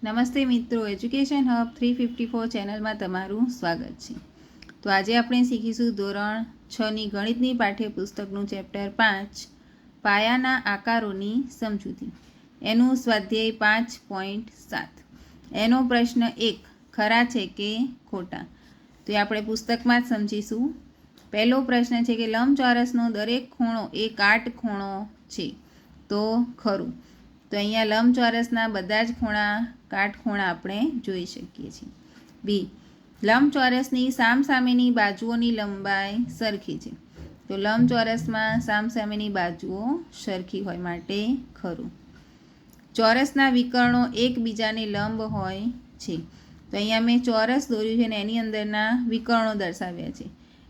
નમસ્તે મિત્રો, education hub 354 ચેનલમાં તમારું સ્વાગત છે। તો આજે આપણે શીખીશું ધોરણ 6ની ગણિતની પાઠ્યપુસ્તકનું ચેપ્ટર 5 પાયાના આકારોની સમજૂતી, એનું સ્વાધ્યાય 5.7। એનો પ્રશ્ન 1, ખરા છે કે ખોટા? તો એ આપણે પુસ્તકમાં જ સમજીશું। પહેલો પ્રશ્ન છે કે લંબચોરસનો દરેક ખૂણો એ કાટખૂણો છે, તો ખરું। તો અહીંયા લંબચોરસના બધા જ ખૂણા કાટખૂણા આપણે જોઈ શકીએ છીએ। બી, લંબચોરસની સામસામેની બાજુઓની લંબાઈ સરખી છે, તો લંબચોરસમાં સામસામેની બાજુઓ સરખી હોય માટે ખરું। ચોરસના વિકર્ણો એકબીજાને લંબ હોય છે, તો અહીંયા મેં ચોરસ દોર્યું છે અને એની અંદરના વિકર્ણો દર્શાવ્યા છે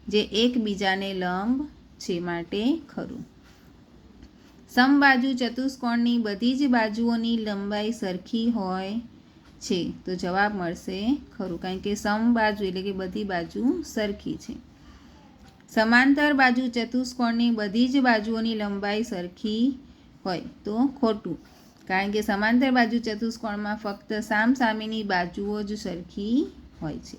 જે એકબીજાને લંબ છે માટે ખરું। સમબાજુ ચતુષ્કોણની બધી જ બાજુઓની લંબાઈ સરખી હોય છે, તો જવાબ મળશે ખરું, કારણ કે સમબાજુ એટલે કે બધી બાજુ સરખી છે। સમાંતર બાજુ ચતુષ્કોણની બધી જ બાજુઓની લંબાઈ સરખી હોય તો ખોટું, કારણ કે સમાંતર બાજુ ચતુષ્કોણમાં ફક્ત સામસામેની બાજુઓ જ સરખી હોય છે।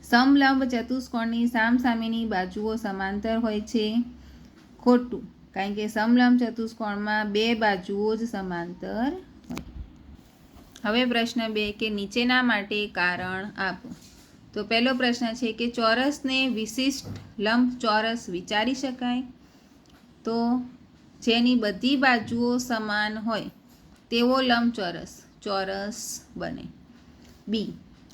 સમલંબ ચતુષ્કોણની સામસામેની બાજુઓ સમાંતર હોય છે, ખોટું, કારણ કે સમલંબ ચતુષ્કોણમાં બે બાજુઓ જ સમાંતર હોય। હવે પ્રશ્ન 2 કે નીચેના માટે કારણ આપો। તો પહેલો પ્રશ્ન છે કે ચોરસને વિશિષ્ટ લંબચોરસ વિચારી શકાય? તો જેની બધી બાજુઓ સમાન હોય તેવો લંબચોરસ ચોરસ બને। બી,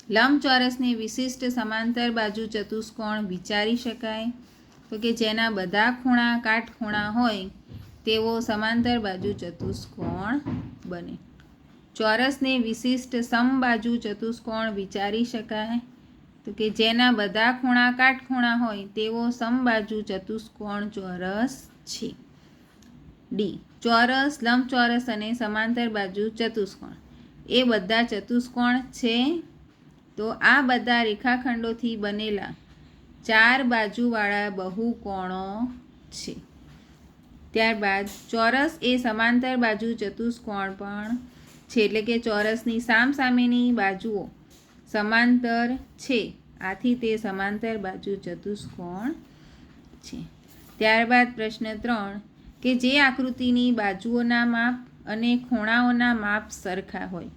લંબચોરસને વિશિષ્ટ સમાંતર બાજુ ચતુષ્કોણ વિચારી શકાય? તો કે જેના બધા ખૂણા કાટખૂણા હોય તેવો સમાંતર બાજુ ચતુષ્કોણ બને। ચોરસને વિશિષ્ટ સમબાજુ ચતુષ્કોણ વિચારી શકાય? તો કે જેના બધા ખૂણા કાટખૂણા હોય તેવો સમબાજુ ચતુષ્કોણ ચોરસ છે। ડી, ચોરસ, લંબચોરસ અને સમાંતર બાજુ ચતુષ્કોણ એ બધા ચતુષ્કોણ છે, તો આ બધા રેખાખંડોથી બનેલા 4 બાજુવાળા બહુકોણો છે। ત્યારબાદ ચોરસ એ સમાંતર બાજુ ચતુષ્કોણ પણ છે, એટલે કે ચોરસની સામસામેની બાજુઓ સમાંતર છે, આથી તે સમાંતર બાજુ ચતુષ્કોણ છે। ત્યારબાદ પ્રશ્ન 3 કે જે આકૃતિની બાજુઓના માપ અને ખૂણાઓના માપ સરખા હોય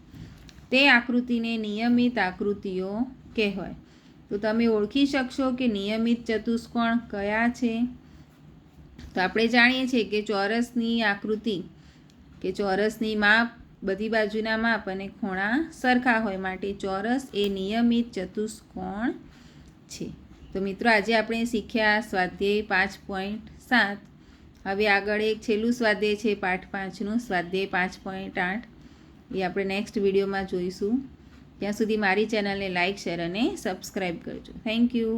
તે આકૃતિને નિયમિત આકૃતિઓ કહેવાય। તો તમે ઓળખી શકશો કે નિયમિત ચતુષ્કોણ કયા છે? તો આપણે જાણીએ છીએ કે ચોરસની આકૃતિ કે ચોરસની માપ, બધી બાજુના માપ અને ખૂણા સરખા હોય માટે ચોરસ એ નિયમિત ચતુષ્કોણ છે। તો મિત્રો, આજે આપણે શીખ્યા સ્વાધ્યાય 5.7। હવે આગળ એક છેલ્લું સ્વાધ્યાય છે પાઠ 5નું, સ્વાધ્યાય 5.8, એ આપણે નેક્સ્ટ વિડીયોમાં જોઈશું। ત્યાં સુધી મારી ચેનલને લાઇક, શેર અને સબસ્ક્રાઈબ કરજો। Thank you.